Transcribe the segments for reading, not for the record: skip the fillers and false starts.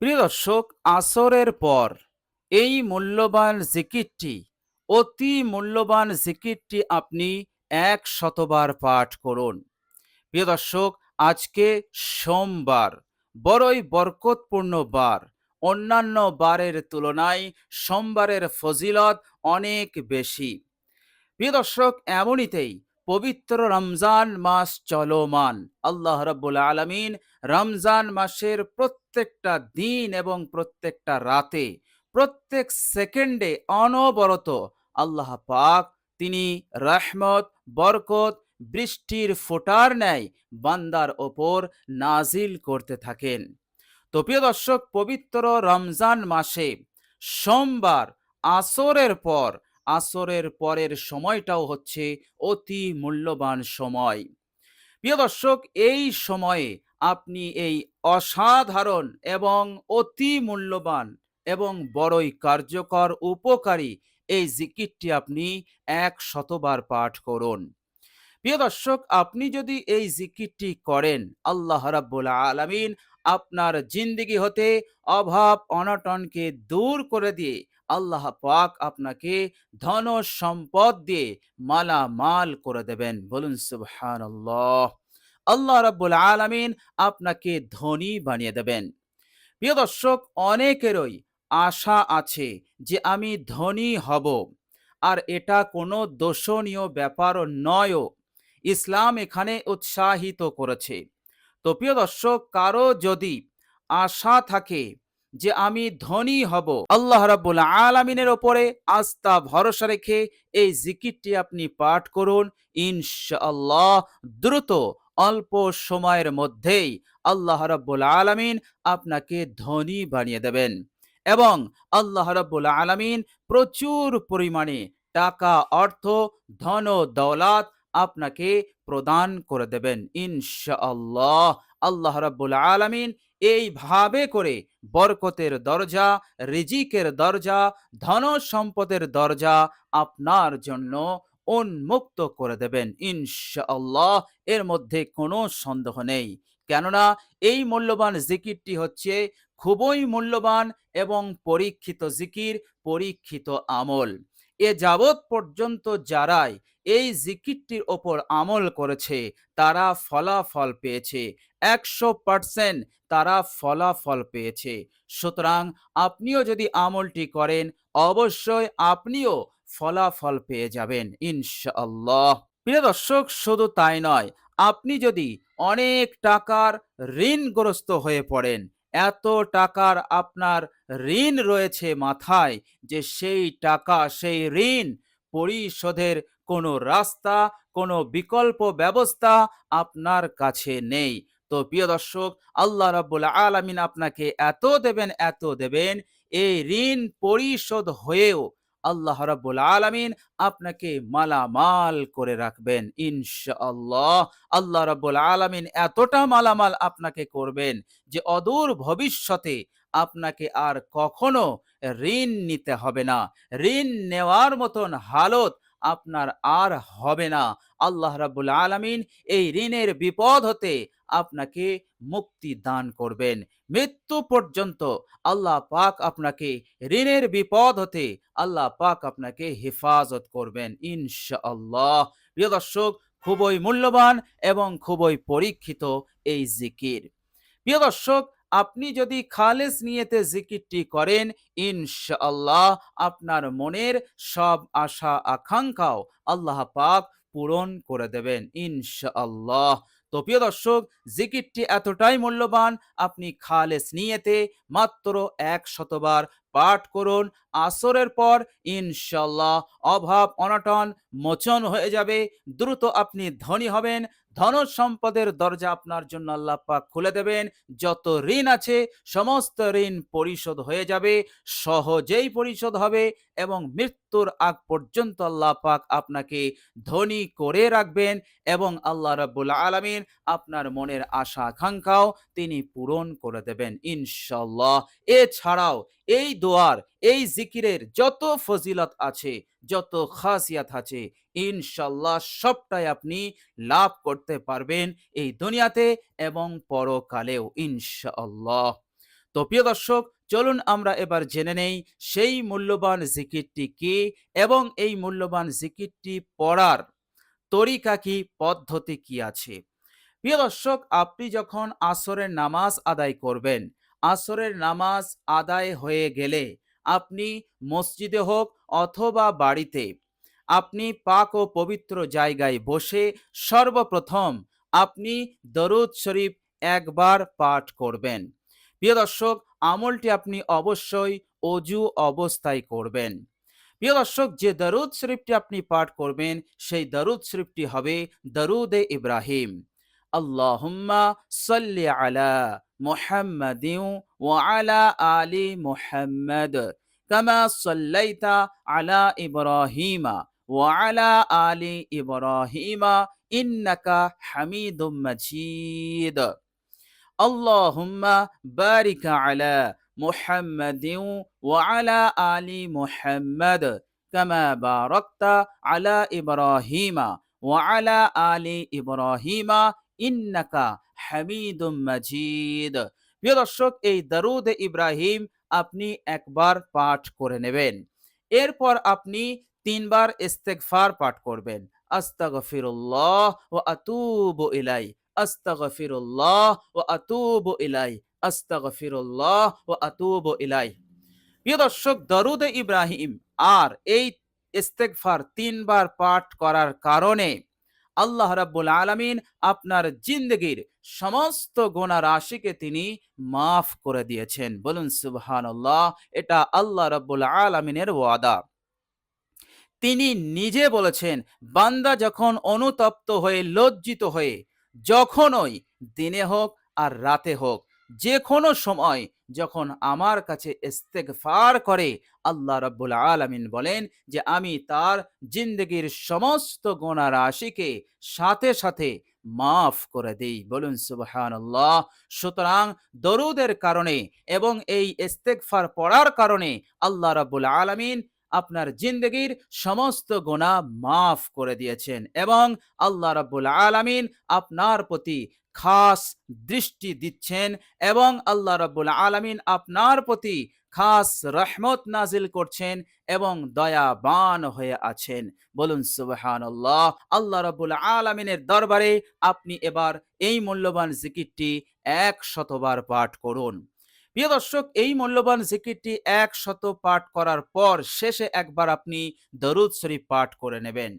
প্রিয় দর্শক, আসরের পর এই মূল্যবান জিকিরটি, অতি মূল্যবান জিকিরটি আপনি ১০০ বার পাঠ করুন। প্রিয় দর্শক, আজকে সোমবার, বড়ই বরকতপূর্ণ বার। অন্যান্য বারের তুলনায় সোমবারের ফজিলত অনেক বেশি। প্রিয় দর্শক, এমনিতেই পবিত্র রমজান মাস চলমান। আল্লাহ রাব্বুল আলামিন রমজান মাসের প্রত্যেকটা দিন এবং প্রত্যেকটা রাতে, প্রত্যেক সেকেন্ডে অনবরত আল্লাহ পাক তিনি রহমত, বরকত, বৃষ্টির ফোঁটার ন্যায় বান্দার ওপর নাজিল করতে থাকেন। তো প্রিয় দর্শক, পবিত্র রমজান মাসে সোমবার আসরের পরের সময়টাও হচ্ছে অতি মূল্যবান সময়। প্রিয় দর্শক, এই সময়ে আপনি এই অসাধারণ এবং অতি মূল্যবান এবং বড়ই কার্যকর উপকারী এই জিকিরটি আপনি ১০০ বার পাঠ করুন। প্রিয় দর্শক, আপনি যদি এই জিকিরটি করেন, আল্লাহ রাব্বুল আলামিন আপনার জিন্দেগি হতে অভাব অনটনকে দূর করে দিয়ে আল্লাহ পাক আপনাকে ধন সম্পদ দিয়ে মালামাল করে দেবেন। বলুন সুবহানাল্লাহ। আল্লাহ রাব্বুল আলামিন আপনাকে ধনী বানিয়ে দেবেন। প্রিয় দর্শক, অনেকেরই আশা আছে যে আমি ধনী হব, আর এটা কোনো দোষণীয় ব্যাপার নয়ও। ইসলাম এখানে উৎসাহিত করেছে। তো প্রিয় দর্শক, কারো যদি আশা থাকে যে আমি ধনী হব, আল্লাহ রাব্বুল আলামিনের ওপরে আস্থা ভরসা রেখে এই জিকিরটি আপনি পাঠ করুন। ইনশাআল্লাহ দ্রুত অল্প সময়ের মধ্যেই আল্লাহ রাব্বুল আলামিন আপনাকে ধনী বানিয়ে দেবেন এবং আল্লাহ রাব্বুল আলামিন প্রচুর পরিমাণে টাকা, অর্থ, ধন দৌলত আপনাকে প্রদান করে দেবেন ইনশাআল্লাহ। আল্লাহ রাব্বুল আলামিন এইভাবে করে বরকতের দরজা, রিজিকের দরজা, ধন সম্পদের দরজা আপনার জন্য উন্মুক্ত করে দেবেন ইনশাআল্লাহ। এর মধ্যে কোনো সন্দেহ নেই। কেননা এই মূল্যবান জিকিরটি হচ্ছে খুবই মূল্যবান এবং পরীক্ষিত জিকির, পরীক্ষিত আমল। এ যাবৎ পর্যন্ত যারাই এই জিকিরটির ওপর আমল করেছে তারা ফলাফল পেয়েছে, ১০০% তারা ফলাফল পেয়েছে। সুতরাং আপনিও যদি আমলটি করেন, অবশ্যই আপনিও ফলাফল পেয়ে যাবেন ইনশাআল্লাহ। প্রিয় দর্শক, শুধু তাই নয়, আপনি যদি অনেক টাকার ঋণগ্রস্ত হয়ে পড়েন, এত টাকার আপনার ঋণ রয়েছে মাথায় যে সেই টাকা, সেই ঋণ পরিশোধের কোনো রাস্তা, কোনো বিকল্প ব্যবস্থা আপনার কাছে নেই, তো প্রিয় দর্শক, আল্লাহ রাব্বুল আলামিন আপনাকে এত দেবেন, এই ঋণ পরিশোধ হয়েও আল্লাহ রাব্বুল আলামিন আপনাকে মালামাল করে রাখবেন ইনশাআল্লাহ। আল্লাহ রাব্বুল আলামিন এতটা মালামাল আপনাকে করবেন যে অদূর ভবিষ্যতে আপনাকে আর কখনো ঋণ নিতে হবে না। ঋণ নেওয়ার মতন হালত আপনার আর হবে না। আল্লাহ রাব্বুল আলামিন এই ঋণের বিপদ হতে আপনাকে মুক্তি দান করবেন। মৃত্যু পর্যন্ত আল্লাহ পাক আপনাকে ঋণের বিপদ হতে আল্লাহ পাক আপনাকে হেফাজত করবেন ইনশাআল্লাহ। প্রিয় দর্শক, খুবই মূল্যবান এবং খুবই পরীক্ষিত এই জিকির। প্রিয় দর্শক, আপনি যদি খালেস নিয়তে জিকিরটি করেন, ইনশাআল্লাহ আপনার মনের সব আশা আকাঙ্ক্ষাও আল্লাহ পাক পূরণ করে দেবেন ইনশাআল্লাহ। তো প্রিয় দর্শক, জিকিরটি এতটাই মূল্যবান, আপনি খালেস নিয়তে মাত্র ১০০ বার পাঠ করুন। আসরের পর ইনশাআল্লাহ অভাব অনটন মোচন হয়ে যাবে, দ্রুত আপনি ধনী হবেন, ধন সম্পদের দরজা আপনার জন্য আল্লাহ পাক খুলে দেবেন। যত ঋণ আছে সমস্ত ঋণ পরিশোধ হয়ে যাবে, সহজেই পরিশোধ হবে এবং মৃত্যুর আগ পর্যন্ত আল্লাহ পাক আপনাকে ধনী করে রাখবেন এবং আল্লাহ রাব্বুল আলামিন আপনার মনের আশা আকাঙ্ক্ষাও তিনি পূরণ করে দেবেন ইনশাআল্লাহ। এছাড়াও এই দোয়ার, এই জিকিরের যত ফজিলত আছে, যত খাসিয়াত আছে, ইনশাআল্লাহ সবটাই আপনি লাভ করতে পারবেন এই দুনিয়াতে এবং পরকালেও ইনশাআল্লাহ। তো প্রিয় দর্শক, চলুন আমরা এবার জেনে নেই সেই মূল্যবান জিকিরটি কি এবং এই মূল্যবান জিকিরটি পড়ার তরিকা কি, পদ্ধতি কি আছে। প্রিয় দর্শক, আপনি যখন আসরের নামাজ আদায় করবেন, আসরের নামাজ আদায় হয়ে গেলে আপনি মসজিদে হোক অথবা বাড়িতে আপনি পাক ও পবিত্র জায়গায় বসে সর্বপ্রথম আপনি দরুদ শরীফ একবার পাঠ করবেন। প্রিয় দর্শক, আমলটি আপনি অবশ্যই অজু অবস্থায় করবেন। প্রিয় দর্শক, যে দরুদ শরীফটি আপনি পাঠ করবেন সেই দরুদ শরীফটি হবে দরুদে ইব্রাহিম। আল্লাহুম্মা সাল্লি আলা মুহাম্মাদিন ওয়া আলা আলি মুহাম্মাদ কামা সাল্লাইতা আলা ইব্রাহিমা ওয়া আলা আলি ইব্রাহিমা ইন্নাকা হামিদুম মাজিদ। আল্লাহুম্মা বারিক আলা মুহাম্মাদিন ওয়া আলা আলি মুহাম্মাদ কামা বারাকতা আলা ইব্রাহিমা ওয়া আলা আলি ইব্রাহিমা ইন্নাকা হামিদুম মাজিদ। প্রিয় দর্শক, এই দরুদ ইব্রাহিম আপনি একবার পাঠ করে নেবেন। এরপর আপনি তিনবার ইস্তেগফার পাঠ করবেন। আস্তাগফিরুল্লাহ ওয়া আতুবু ইলাই, আস্তাগফিরুল্লাহ ওয়া আতুবু ইলাই, আস্তাগফিরুল্লাহ ওয়া আতুবু ইলাই। প্রিয় দর্শক, দরুদে ইব্রাহিম আর এই ইস্তেগফার তিনবার পাঠ করার কারণে আল্লাহ রাব্বুল আলামিন আপনার জিন্দগির সমস্ত গুনাহ রাশিকে তিনি মাফ করে দিয়েছেন। বলুন সুবহানাল্লাহ। এটা আল্লাহ রাব্বুল আলামিনের ওয়াদা। তিনি নিজে বলেছেন, বান্দা যখন অনুতপ্ত হয়ে লজ্জিত হয়ে যখনই দিনে হোক আর রাতে হোক যে কোনো সময় যখন আমার কাছে ইস্তেগফার করে, আল্লাহ রাব্বুল আলামিন বলেন যে আমি তার জিন্দগির সমস্ত গুনাহ রাশিকে সাথে সাথে মাফ করে দেই। বলুন সুবহানাল্লাহ। সুতরাং দরুদের কারণে এবং এই ইস্তেগফার পড়ার কারণে আল্লাহ রাব্বুল আলামিন আপনার জিন্দগির সমস্ত গুনাহ মাফ করে দিয়েছেন এবং আল্লাহ রাব্বুল আলামিন আপনার প্রতি খাস দৃষ্টি দিচ্ছেন এবং আল্লাহ রাব্বুল আলামিন আপনার প্রতি খাস রহমত নাজিল করছেন এবং দয়াবান হয়ে আছেন। বলুন সুবহানাল্লাহ। আল্লাহ রাব্বুল আলামিনের দরবারে আপনি এবার এই মূল্যবান জিকিরটি 100 বার পাঠ করুন। প্রিয় দর্শক, এই মূল্যবান জিকিরটি 100 পাঠ করার পর শেষে একবার আপনি দরুদ শরীফ পাঠ করে নেবেন।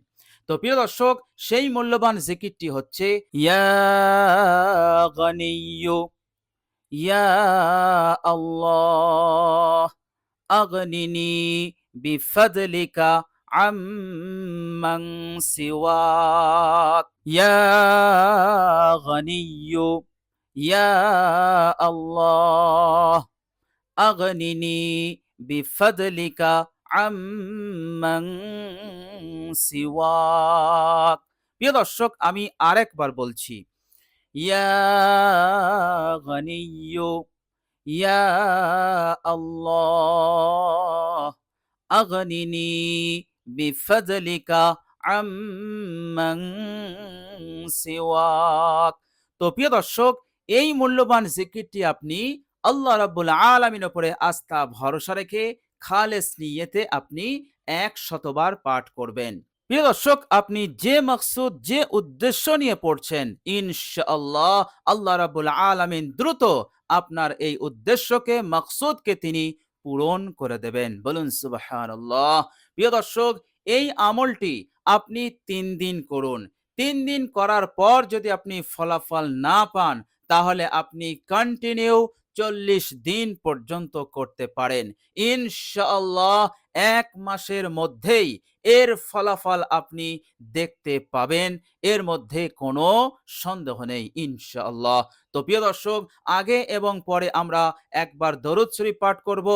তো প্রিয় দর্শক, সেই মূল্যবান জিকিরটি হচ্ছে ইয়া গনিয়্যু ইয়া আল্লাহ আগনিনি বিফদলিকা আম্মান সিওয়াক। ইয়া গনিয়্যু ইয়া আল্লাহ আগনিনি বিফদলিকা আম্মান সিওয়াক। প্রিয় দর্শক, আমি আরেকবার বলছি, ইয়া গনিয়্যু ইয়া আল্লাহ আগনিনি বিফদলিকা আম্মান সিওয়াক। তো প্রিয় দর্শক, এই মূল্যবান জিকিরটি আপনি আল্লাহ রাব্বুল আলামিনের উপরে আস্থা ভরসা রেখে খালেস নিয়তে আপনি 100 বার পাঠ করবেন। প্রিয় দর্শক, আপনি যে মাকসুদ যে উদ্দেশ্য নিয়ে পড়ছেন, ইনশাআল্লাহ আল্লাহ রাব্বুল আলামিন দ্রুত আপনার এই উদ্দেশ্যকে মাকসুদকে তিনি পূরণ করে দেবেন। বলুন সুবহানাল্লাহ। প্রিয় দর্শক, এই আমলটি আপনি 3 দিন করুন। 3 দিন করার পর যদি আপনি ফলাফল না পান তাহলে আপনি কন্টিনিউ 40 দিন পর্যন্ত করতে পারেন। ইনশাআল্লাহ 1 মাসের মধ্যেই এর ফলাফল আপনি দেখতে পাবেন। এর মধ্যে কোনো সন্দেহ নেই ইনশাআল্লাহ। তো প্রিয় দর্শক, আগে এবং পরে আমরা একবার দরুদ শরীফ পাঠ করব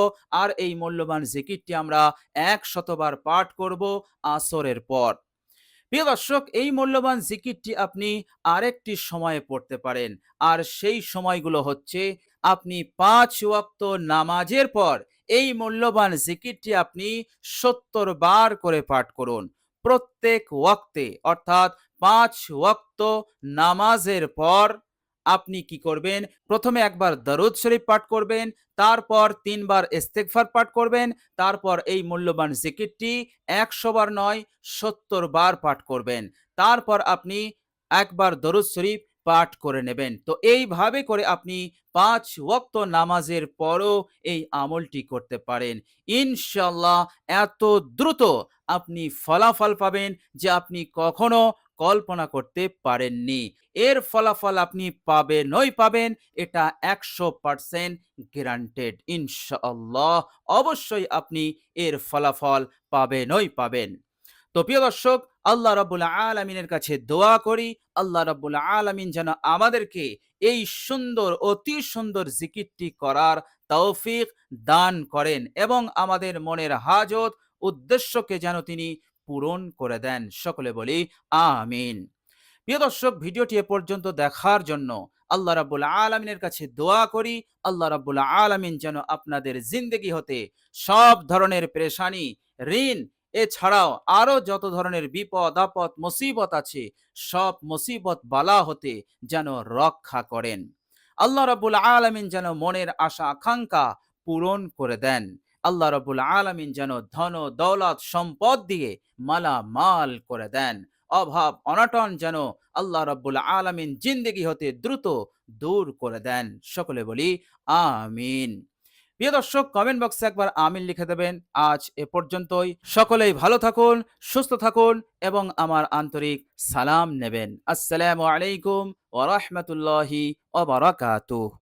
আর এই মূল্যবান জিকিরটি আমরা 100 বার পাঠ করব আসরের পর। প্রিয় দর্শক, এই মূল্যবান জিকিরটি আপনি আরেকটি সময়ে পড়তে পারেন আর সেই সময়গুলো হচ্ছে আপনি 5 ওয়াক্ত নামাজের পর এই মূল্যবান জিকিরটি আপনি 70 বার করে পাঠ করুন। প্রত্যেক ওয়াক্তে অর্থাৎ 5 ওয়াক্ত নামাজের পর আপনি কি করবেন? প্রথমে একবার দরুদ শরীফ পাঠ করবেন, তারপর ৩ বার ইস্তেগফার পাঠ করবেন, তারপর এই মূল্যবান জিকিরটি ১০০ বার নয় ৭০ বার পাঠ করবেন। তারপর আপনি একবার দরুদ শরীফ পাঠ করে নেবেন। তো এইভাবে করে আপনি ৫ ওয়াক্ত নামাজের পরও এই আমলটি করতে পারেন। ইনশাআল্লাহ এত দ্রুত আপনি ফলাফল পাবেন যে আপনি কখনো কল্পনা করতে পারেননি। এর ফলাফল আপনি পাবেনই পাবেন, এটা ১০০% গ্যারান্টেড ইনশাআল্লাহ। অবশ্যই আপনি এর ফলাফল পাবেনই পাবেন। তো প্রিয় দর্শক, আল্লাহ রাব্বুল আলামিনের কাছে দোয়া করি, আল্লাহ রাব্বুল আলামিন যেন আমাদেরকে এই সুন্দর, অতি সুন্দর জিকিরটি করার তৌফিক দান করেন এবং আমাদের মনের হাজত, উদ্দেশ্যকে যেন তিনি পূরণ করে দেন। সকলে বলি আমিন। প্রিয় দর্শক, ভিডিওটি এ পর্যন্ত দেখার জন্য আল্লাহ রাব্বুল আলামিনের কাছে দোয়া করি, আল্লাহ রাব্বুল আলামিন যেন আপনাদের জিন্দেগি হতে সব ধরনের পেরেশানি, ঋণ এছাড়াও আরো যত ধরনের বিপদ আপদ মুসিবত আছে, সব মুসিবত বালা হতে যেন রক্ষা করেন। আল্লাহ রাব্বুল আলামিন যেন মনের আশা আকাঙ্ক্ষা পূরণ করে দেন। আল্লাহ রাব্বুল আলামিন যেন ধন দৌলত সম্পদ দিয়ে মালামাল করে দেন। অভাব অনটন যেন আল্লাহ রাব্বুল আলামিন জিন্দেগি হতে দ্রুত দূর করে দেন। সকলে বলি আমিন। প্রিয় দর্শক, কমেন্ট বক্সে একবার আমিন লিখে দেবেন। আজ এ পর্যন্তই। সকলেই ভালো থাকুন, সুস্থ থাকুন এবং আমার আন্তরিক সালাম নেবেন। আসসালামু আলাইকুম ওয়া রাহমাতুল্লাহি ওয়া বারাকাতুহু।